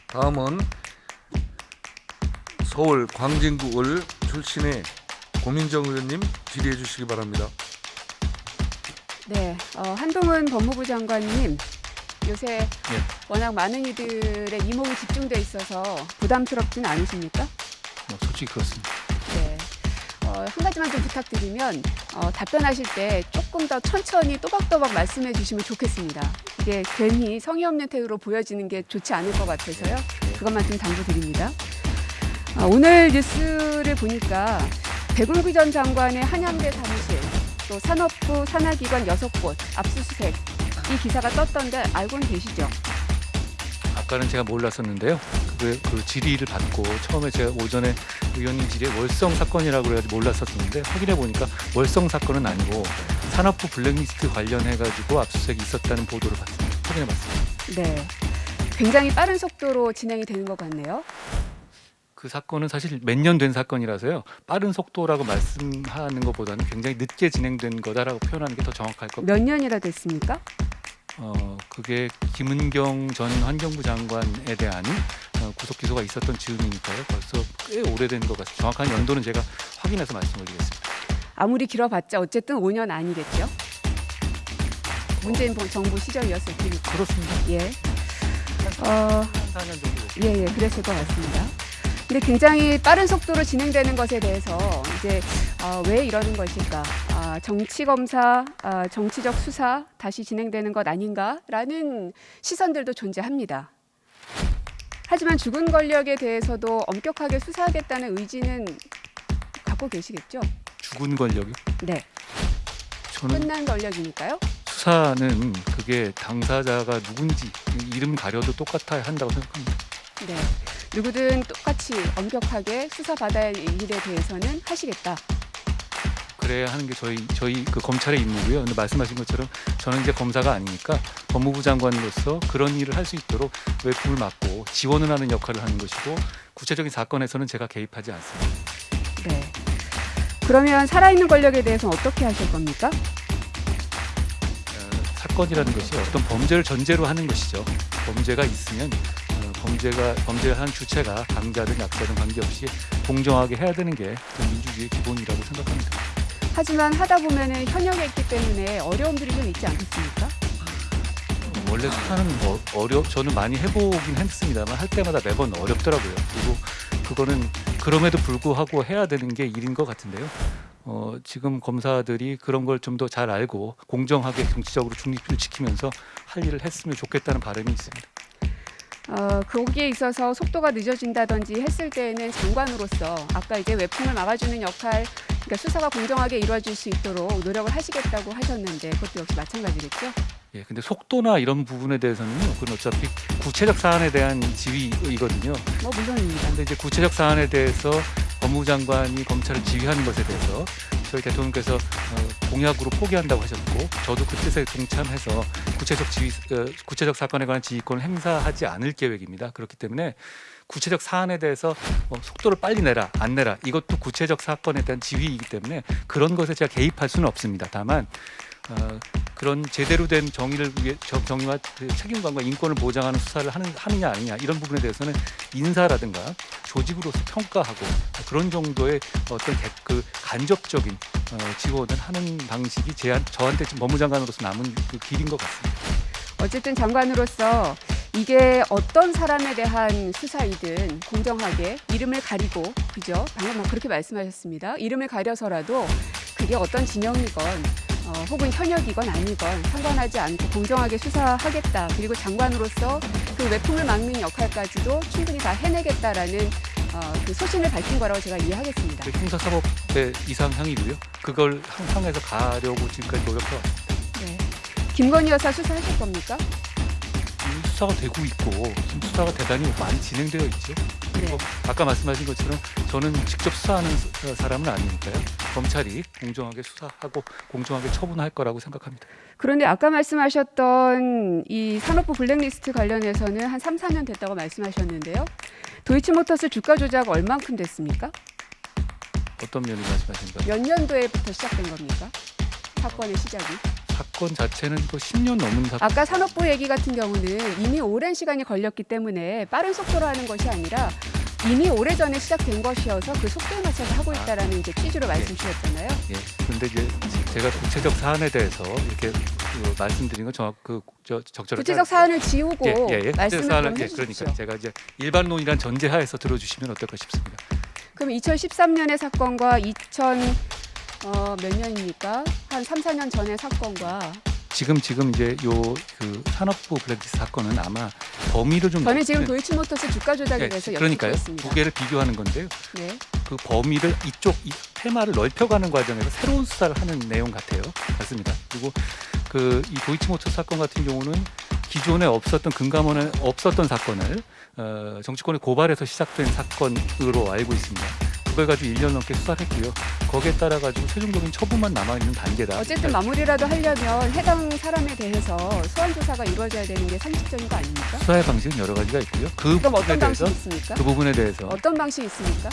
다음은 서울 광진구을 출신의 고민정 의원님 질의해 주시기 바랍니다. 네, 한동훈 법무부 장관님, 요새 워낙 많은 이들의 이목이 집중돼 있어서 부담스럽진 않으십니까? 솔직히 그렇습니다. 네, 한 가지만 좀 부탁드리면 답변하실 때 조금 더 천천히 또박또박 말씀해 주시면 좋겠습니다. 이게 괜히 성의 없는 태도로 보여지는 게 좋지 않을 것 같아서요. 그것만 좀 당부드립니다. 오늘 뉴스를 보니까 백운기 전 장관의 한양대 사무실, 또 산업부 산하기관 6곳 압수수색, 이 기사가 떴던데 알고는 계시죠? 아까는 제가 몰랐었는데요. 그 질의를 받고 처음에 제가 오전에 의원님 질의에 월성 사건이라고 해가지고 몰랐었는데 확인해 보니까 월성 사건은 아니고 산업부 블랙리스트 관련해가지고 압수수색이 있었다는 보도를 봤습니다. 확인해 봤습니다. 네, 굉장히 빠른 속도로 진행이 되는 것 같네요. 그 사건은 사실 몇 년 된 사건이라서요. 빠른 속도라고 말씀하는 것보다는 굉장히 늦게 진행된 거다라고 표현하는 게 더 정확할 것 같아요. 몇 년이나 됐습니까? 그게 김은경 전 환경부 장관에 대한 구속 기소가 있었던 즈음이니까요. 벌써 꽤 오래된 것 같습니다. 정확한 연도는 제가 확인해서 말씀드리겠습니다. 아무리 길어봤자 어쨌든 5년 아니겠죠? 문재인 정부 시절이었을 테니까. 그렇습니다. 예. 한 4년 정도 됐습니다. 예, 그랬을 것 같습니다. 근데 굉장히 빠른 속도로 진행되는 것에 대해서 이제 왜 이러는 것일까? 정치 검사, 정치적 수사 다시 진행되는 것 아닌가라는 시선들도 존재합니다. 하지만 죽은 권력에 대해서도 엄격하게 수사하겠다는 의지는 갖고 계시겠죠? 죽은 권력이? 네. 저는 끝난 권력이니까요. 수사는 그게 당사자가 누군지 이름 가려도 똑같아야 한다고 생각합니다. 네. 누구든 똑같이 엄격하게 수사받아야 할 일에 대해서는 하시겠다. 그래야 하는 게 저희 그 검찰의 임무고요. 근데 말씀하신 것처럼 저는 이제 검사가 아니니까 법무부 장관으로서 그런 일을 할 수 있도록 외품을 맡고 지원을 하는 역할을 하는 것이고 구체적인 사건에서는 제가 개입하지 않습니다. 네. 그러면 살아있는 권력에 대해서는 어떻게 하실 겁니까? 사건이라는 것이 어떤 범죄를 전제로 하는 것이죠. 범죄가 있으면 범죄를 한 주체가 강자든 약자든 관계없이 공정하게 해야 되는 게 민주주의의 기본이라고 생각합니다. 하지만 하다 보면은 현역에 있기 때문에 어려움들이 좀 있지 않겠습니까? 원래 수사는 저는 많이 해보긴 했습니다만 할 때마다 매번 어렵더라고요. 그리고 그거는 그럼에도 불구하고 해야 되는 게 일인 것 같은데요. 지금 검사들이 그런 걸 좀 더 잘 알고 공정하게 정치적으로 중립을 지키면서 할 일을 했으면 좋겠다는 바람이 있습니다. 거기에 있어서 속도가 늦어진다든지 했을 때에는 장관으로서 아까 이제 외풍을 막아주는 역할, 그러니까 수사가 공정하게 이루어질 수 있도록 노력을 하시겠다고 하셨는데 그것도 역시 마찬가지겠죠? 예, 근데 속도나 이런 부분에 대해서는요, 그건 어차피 구체적 사안에 대한 지휘이거든요. 물론입니다. 근데 이제 구체적 사안에 대해서 법무부 장관이 검찰을 지휘하는 것에 대해서 저희 대통령께서 공약으로 포기한다고 하셨고, 저도 그 뜻에 동참해서 구체적 사건에 관한 지휘권을 행사하지 않을 계획입니다. 그렇기 때문에 구체적 사안에 대해서 속도를 빨리 내라, 안 내라, 이것도 구체적 사건에 대한 지휘이기 때문에 그런 것에 제가 개입할 수는 없습니다. 다만 그런 제대로 된 정의와 책임감과 인권을 보장하는 수사를 하느냐 아니냐 이런 부분에 대해서는 인사라든가 조직으로서 평가하고 그런 정도의 어떤 그 간접적인 지원을 하는 방식이 저한테 지금 법무장관으로서 남은 그 길인 것 같습니다. 어쨌든 장관으로서 이게 어떤 사람에 대한 수사이든 공정하게 이름을 가리고, 그죠? 방금 그렇게 말씀하셨습니다. 이름을 가려서라도 그게 어떤 진영이건 혹은 현역이건 아니건 상관하지 않고 공정하게 수사하겠다. 그리고 장관으로서 그 외풍을 막는 역할까지도 충분히 다 해내겠다라는 그 소신을 밝힌 거라고 제가 이해하겠습니다. 그 형사사법의 이상향이고요. 그걸 향상해서 가려고 지금까지 노력해왔습니다. 네. 김건희 여사 수사하실 겁니까? 수사가 되고 있고 지금 수사가 대단히 많이 진행되어 있죠. 그리고 아까 말씀하신 것처럼 저는 직접 수사하는 사람은 아니니까요. 검찰이 공정하게 수사하고 공정하게 처분할 거라고 생각합니다. 그런데 아까 말씀하셨던 이 산업부 블랙리스트 관련해서는 한 3, 4년 됐다고 말씀하셨는데요. 도이치모터스 주가 조작 얼만큼 됐습니까? 어떤 면을 말씀하시는 거예요? 몇 년도에부터 시작된 겁니까? 사건의 시작이? 사건 자체는 또 10년 넘은 사건. 아까 산업부 얘기 같은 경우는 이미 오랜 시간이 걸렸기 때문에 빠른 속도로 하는 것이 아니라 이미 오래전에 시작된 것이어서 그 속도에 맞춰서 하고 있다라는 이제 취지로 말씀 주셨잖아요. 예. 그런데 이제 제가 구체적 사안에 대해서 이렇게 말씀드린 건 적절하지 구체적 사안을 지우고 예. 말씀을 좀 그러니까 해주십시오. 제가 이제 일반론이란 전제하에서 들어주시면 어떨까 싶습니다. 그럼 2013년의 사건과 몇 년입니까? 한 3, 4년 전의 사건과 지금 이제 그 산업부 블랙리스트 사건은 아마 범위를 좀 저는 지금 넓히는- 도이치모터스 주가 조작에 예, 대해서 그러니까요. 여쭙겠습니다. 두 개를 비교하는 건데요. 네. 그 범위를 이 테마를 넓혀가는 과정에서 새로운 수사를 하는 내용 같아요. 맞습니다. 그리고 이 도이치모터스 사건 같은 경우는 기존에 없었던 금감원에 없었던 사건을 정치권의 고발에서 시작된 사건으로 알고 있습니다. 그걸 가지고 1년 넘게 수사를 했고요. 거기에 따라 가지고 최종적인 처분만 남아 있는 단계다. 어쨌든 마무리라도 하려면 해당 사람에 대해서 소환 조사가 이루어져야 되는 게 상식적인 거 아닙니까? 수사의 방식은 여러 가지가 있고요. 그 그럼 부분에 어떤 대해서 방식이 있습니까? 그 부분에 대해서 어떤 방식이 있습니까?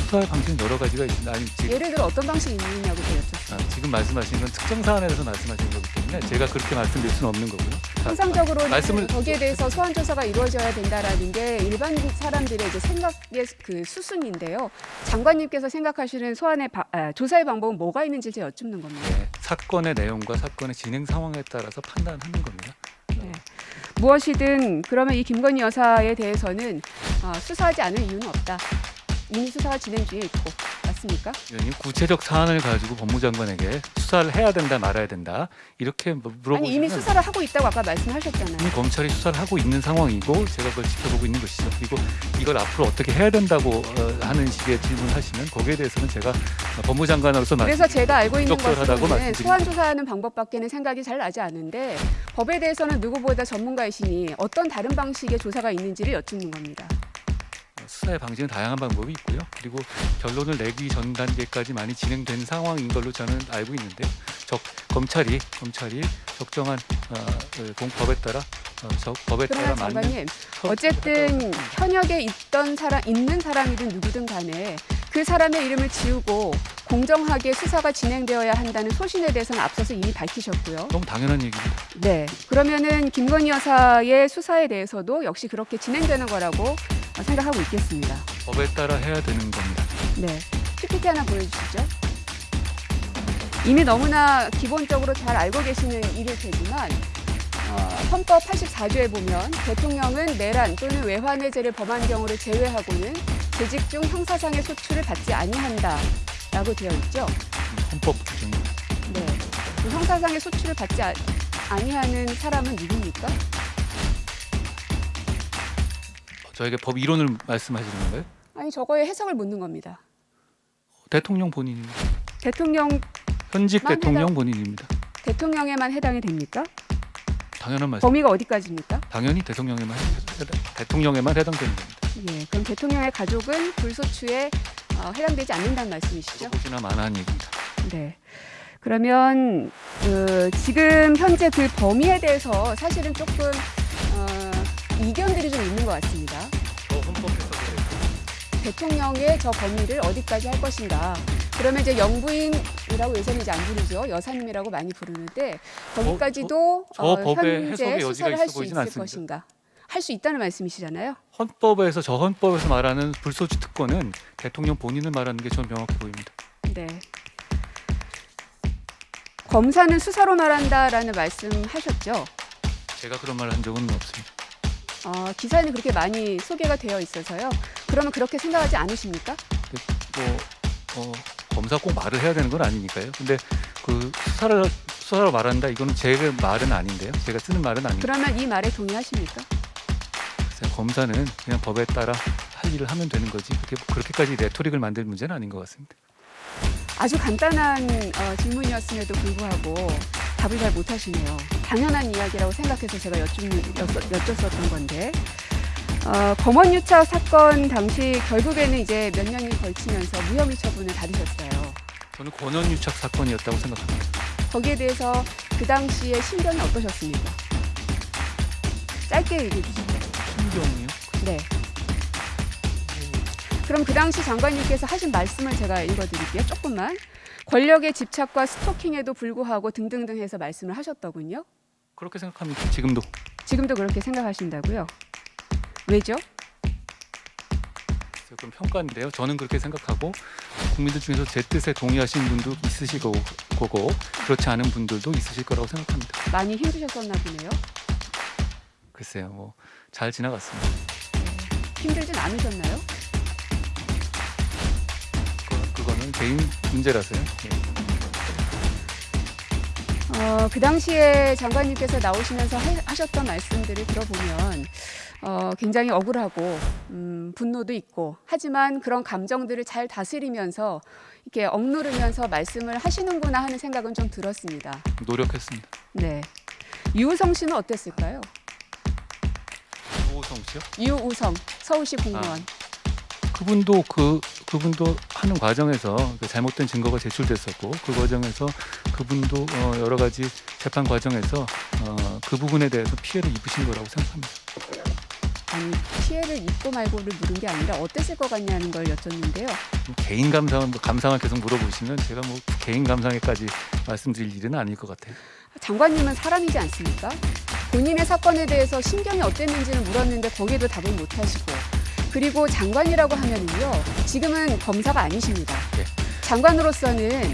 수사의 방식은 여러 가지가 있습니다. 아니 지금 예를 들어 어떤 방식이 있느냐고 여쭙습니다. 지금 말씀하시는 건 특정 사안에 대해서 말씀하시는 거기 때문에 제가 그렇게 말씀드릴 수는 없는 거고요. 통상적으로는 말씀을- 거기에 대해서 소환 조사가 이루어져야 된다라는 게 일반 사람들의 이제 생각의 그 수순인데요. 장관님께서 생각하시는 조사의 방법은 뭐가 있는지 제가 여쭙는 겁니다. 네, 사건의 내용과 사건의 진행 상황에 따라서 판단하는 겁니다. 네. 무엇이든 그러면 이 김건희 여사에 대해서는 수사하지 않을 이유는 없다. 이미 수사가 진행 중에 있고 맞습니까? 의원님, 구체적 사안을 가지고 법무장관에게 수사를 해야 된다 말아야 된다 이렇게 물어보시면 아니 이미 수사를 하고 있다고 아까 말씀하셨잖아요. 이미 검찰이 수사를 하고 있는 상황이고 제가 그걸 지켜보고 있는 것이죠. 그리고 이걸 앞으로 어떻게 해야 된다고 하는 식의 질문하시면 거기에 대해서는 제가 법무장관으로서 그래서 제가 알고 있는 적절하다고 것은 말씀드립니다. 소환 조사하는 방법밖에는 생각이 잘 나지 않는데 법에 대해서는 누구보다 전문가이시니 어떤 다른 방식의 조사가 있는지를 여쭙는 겁니다. 수사의 방식은 다양한 방법이 있고요. 그리고 결론을 내기 전 단계까지 많이 진행된 상황인 걸로 저는 알고 있는데 검찰이 적정한 법에 따라 그러나 맞는 장관님 어쨌든 현역에 있는 사람이든 누구든 간에 그 사람의 이름을 지우고 공정하게 수사가 진행되어야 한다는 소신에 대해서는 앞서서 이미 밝히셨고요. 너무 당연한 얘기입니다. 네, 그러면은 김건희 여사의 수사에 대해서도 역시 그렇게 진행되는 거라고 생각하고 있겠습니다. 법에 따라 해야 되는 겁니다. 네, PPT 하나 보여주시죠. 이미 너무나 기본적으로 잘 알고 계시는 일일 테지만 헌법 84조에 보면 대통령은 내란 또는 외환해제를 범한 경우를 제외하고는 재직 중 형사상의 소출을 받지 아니한다라고 되어 있죠. 헌법 규정입니다. 네, 그 형사상의 소출을 받지 아니하는 사람은 누굽니까? 저에게 법 이론을 말씀하시는 건가요? 아니 저거에 해석을 묻는 겁니다. 대통령 본인입니다. 현직 만 대통령 본인입니다. 대통령에만 해당이 됩니까? 당연한 말씀. 범위가 어디까지입니까? 당연히 대통령에만 해당되는 겁니다. 예, 그럼 대통령의 가족은 불소추에 해당되지 않는다는 말씀이시죠? 혹시나 만한 얘기입니다. 네. 그러면 지금 현재 그 범위에 대해서 사실은 조금 이견들이 좀 있는 것 같습니다. 저 헌법에서 대통령의 저 범위를 어디까지 할 것인가. 그러면 이제 영부인이라고 요새는 이제 안 부르죠. 여사님이라고 많이 부르는데 거기까지도 저 법의 현재 해석의 여지가 수사를 있어 할 수 보이진 있을 않습니다. 것인가. 할 수 있다는 말씀이시잖아요. 저 헌법에서 말하는 불소추 특권은 대통령 본인을 말하는 게 저는 명확해 보입니다. 네. 검사는 수사로 말한다라는 말씀하셨죠. 제가 그런 말을 한 적은 없습니다. 기사에는 그렇게 많이 소개가 되어 있어서요. 그러면 그렇게 생각하지 않으십니까? 검사 꼭 말을 해야 되는 건 아니니까요. 근데 그 수사로 말한다 이거는 제 말은 아닌데요. 제가 쓰는 말은 아니고 그러면 이 말에 동의하십니까? 검사는 그냥 법에 따라 할 일을 하면 되는 거지 그렇게까지 레토릭을 만들 문제는 아닌 것 같습니다. 아주 간단한 질문이었음에도 불구하고 답을 잘 못하시네요. 당연한 이야기라고 생각해서 제가 여쭙었던 건데 검언유착 사건 당시 결국에는 이제 몇 년이 걸치면서 무혐의 처분을 받으셨어요. 저는 권한유착 사건이었다고 생각합니다. 거기에 대해서 그 당시의 심경이 어떠셨습니까? 짧게 얘기해 주시죠. 심경이요? 네. 그럼 그 당시 장관님께서 하신 말씀을 제가 읽어드릴게요. 조금만. 권력의 집착과 스토킹에도 불구하고 등등등 해서 말씀을 하셨더군요. 그렇게 생각합니다. 지금도. 지금도 그렇게 생각하신다고요? 왜죠? 그럼 평가인데요. 저는 그렇게 생각하고 국민들 중에서 제 뜻에 동의하시는 분도 있으실 거고 그렇지 않은 분들도 있으실 거라고 생각합니다. 많이 힘드셨었나 보네요. 글쎄요. 뭐 잘 지나갔습니다. 힘들진 않으셨나요? 그거는 개인 문제라서요. 예. 그 당시에 장관님께서 나오시면서 하셨던 말씀들을 들어보면 굉장히 억울하고 분노도 있고 하지만 그런 감정들을 잘 다스리면서 이렇게 억누르면서 말씀을 하시는구나 하는 생각은 좀 들었습니다. 노력했습니다. 네. 유우성 씨는 어땠을까요? 오성 씨요? 유우성 서울시 공무원. 그분도 그분도 하는 과정에서 잘못된 증거가 제출됐었고 그 과정에서 그분도 여러 가지 재판 과정에서 그 부분에 대해서 피해를 입으신 거라고 생각합니다. 아니 피해를 입고 말고를 물은 게 아니라 어땠을 것 같냐는 걸 여쭙는데요. 개인 감상을 계속 물어보시면 제가 뭐 개인 감상에까지 말씀드릴 일은 아닐 것 같아요. 장관님은 사람이지 않습니까? 본인의 사건에 대해서 심경이 어땠는지는 물었는데 거기에도 답을 못 하시고 그리고 장관이라고 하면은요 지금은 검사가 아니십니다. 네. 장관으로서는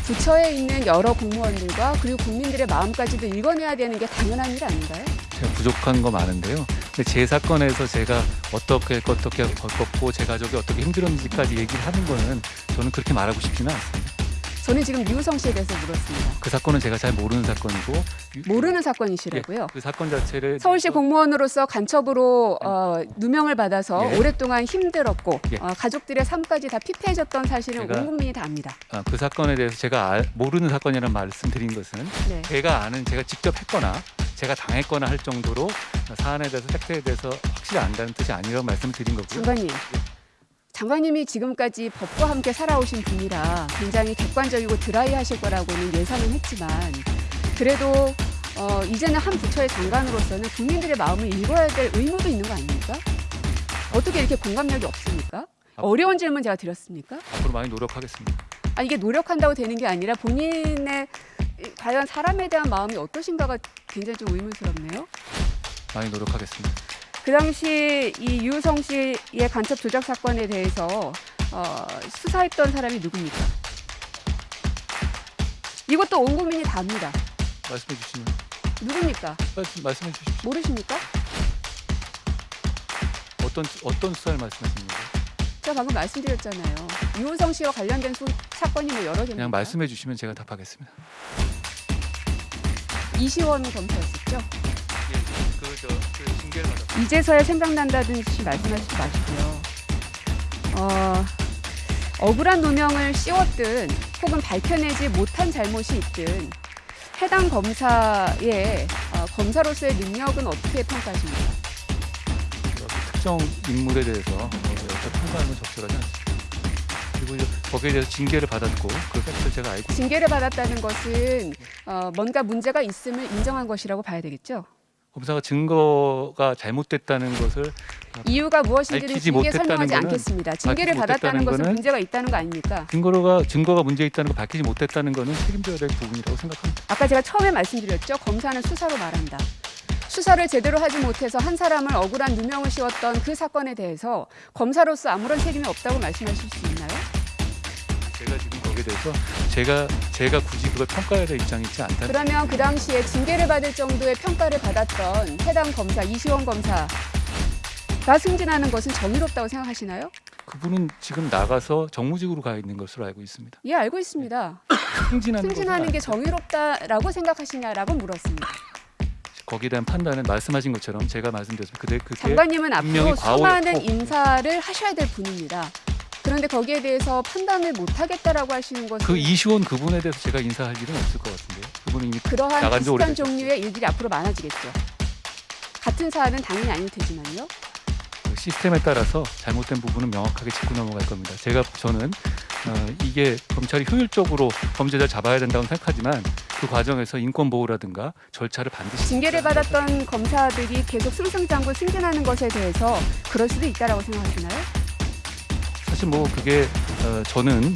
부처에 있는 여러 공무원들과 그리고 국민들의 마음까지도 읽어내야 되는 게 당연한 일 아닌가요? 제가 부족한 거 많은데요. 근데 제 사건에서 제가 어떻게 겪었고 제 가족이 어떻게 힘들었는지까지 얘기를 하는 거는 저는 그렇게 말하고 싶지는 않습니다. 저는 지금 유우성 씨에 대해서 물었습니다. 그 사건은 제가 잘 모르는 사건이고 모르는 사건이시라고요? 그 사건 자체를 서울시 공무원으로서 간첩으로 누명을 받아서 예. 오랫동안 힘들었고 예. 가족들의 삶까지 다 피폐해졌던 사실은 제가- 온 국민이 다 압니다. 그 사건에 대해서 제가 모르는 사건이라는 말씀드린 것은 네. 제가 직접 했거나 제가 당했거나 할 정도로 사안에 대해서 팩트에 대해서 확실히 안다는 뜻이 아니라고 말씀을 드린 거고요. 장관님, 장관님이 지금까지 법과 함께 살아오신 분이라 굉장히 객관적이고 드라이하실 거라고는 예상은 했지만 그래도 이제는 한 부처의 장관으로서는 국민들의 마음을 읽어야 될 의무도 있는 거 아닙니까? 어떻게 이렇게 공감력이 없습니까? 어려운 질문 제가 드렸습니까? 앞으로 많이 노력하겠습니다. 이게 노력한다고 되는 게 아니라 본인의 과연 사람에 대한 마음이 어떠신가가 굉장히 좀 의문스럽네요. 많이 노력하겠습니다. 그 당시 이 유우성 씨의 간첩 조작 사건에 대해서 수사했던 사람이 누굽니까? 이것도 온 국민이 다 압니다. 말씀해 주시면 누굽니까? 말씀해 주십시오. 모르십니까? 어떤 수사를 말씀하시는 거예요? 제가 방금 말씀드렸잖아요. 유우성 씨와 관련된 사건이 뭐 여러 개입니다. 그냥 말씀해 주시면 제가 답하겠습니다. 이시원 검사였었죠. 그 징계를 받았. 이제서야 생각난다든지 말씀하시지 마시고요. 억울한 누명을 씌웠든 혹은 밝혀내지 못한 잘못이 있든 해당 검사의 검사로서의 능력은 어떻게 평가하십니까? 특정 인물에 대해서 어떤 평가하는 건 적절하지 않습니다. 그리고 이제 거기에 대해서 징계를 받았고 그 팩트를 제가 알고 징계를 받았다는 것은 뭔가 문제가 있음을 인정한 것이라고 봐야 되겠죠? 검사가 증거가 잘못됐다는 것을 이유가 무엇인지는 밝히지 길게 못했다는 설명하지 거는 않겠습니다. 징계를 밝히지 받았다는 못했다는 것은 거는 문제가 있다는 거 아닙니까? 증거가 문제 있다는 걸 밝히지 못했다는 것은 책임져야 될 부분이라고 생각합니다. 아까 제가 처음에 말씀드렸죠. 검사는 수사로 말한다. 수사를 제대로 하지 못해서 한 사람을 억울한 누명을 씌웠던 그 사건에 대해서 검사로서 아무런 책임이 없다고 말씀하실 수 있나요? 제가 지금 거기에 대해서 제가 굳이 그걸 평가해야 될 입장이 있지 않다는. 그러면 그 당시에 징계를 받을 정도의 평가를 받았던 해당 검사 이시원 검사가 승진하는 것은 정의롭다고 생각하시나요? 그분은 지금 나가서 정무직으로 가 있는 것으로 알고 있습니다. 예, 알고 있습니다. 승진하는 게 정의롭다라고 생각하시냐라고 물었습니다. 거기에 대한 판단은 말씀하신 것처럼 제가 말씀드렸습니다. 그게 장관님은 분명히 앞으로 수많은 과오였고. 인사를 하셔야 될 분입니다. 그런데 거기에 대해서 판단을 못하겠다라고 하시는 것은 그 이시원 그분에 대해서 제가 인사할 일은 없을 것 같은데요. 그분은 이미 그러한 나간 지 비슷한 오래됐죠. 종류의 일들이 앞으로 많아지겠죠. 같은 사안은 당연히 아닐 테지만요. 시스템에 따라서 잘못된 부분은 명확하게 짚고 넘어갈 겁니다. 저는 이게 검찰이 효율적으로 범죄자를 잡아야 된다고 생각하지만 그 과정에서 인권 보호라든가 절차를 반드시 징계를 받았던 검사들이 계속 승승장구 승진하는 것에 대해서 그럴 수도 있다라고 생각하시나요? 사실 뭐 그게 저는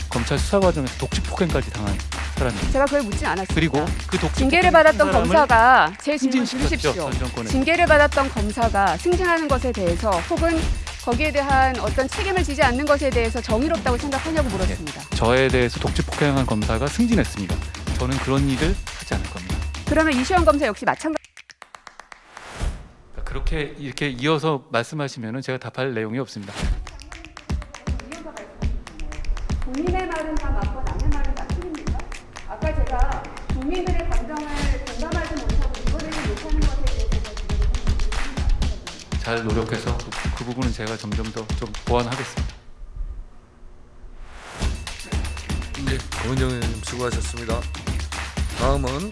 검찰 수사 과정에서 독직 폭행까지 당한 사람입니다. 제가 그걸 묻진 않았습니다. 그리고 그 독직 징계를 폭행한 받았던 사람을 검사가 제 질문 승진시켰죠, 들으십시오. 전 정권에. 징계를 받았던 검사가 승진하는 것에 대해서 혹은 거기에 대한 어떤 책임을 지지 않는 것에 대해서 정의롭다고 생각하냐고 물었습니다. 저에 대해서 독직 폭행한 검사가 승진했습니다. 저는 그런 일을 하지 않을 겁니다. 그러면 이시원 검사 역시 마찬가지. 그렇게 이렇게 이어서 말씀하시면은 제가 답할 내용이 없습니다. 본인의 말은 다 맞고 남의 말은 다 틀립니까? 아까 제가 국민들의 감정을 공감하지 못하고 이거를 못하는 것에 대해서 잘 노력해서 그 부분은 제가 점점 더 좀 보완하겠습니다. 네, 고민정 의원님 수고하셨습니다. 다음은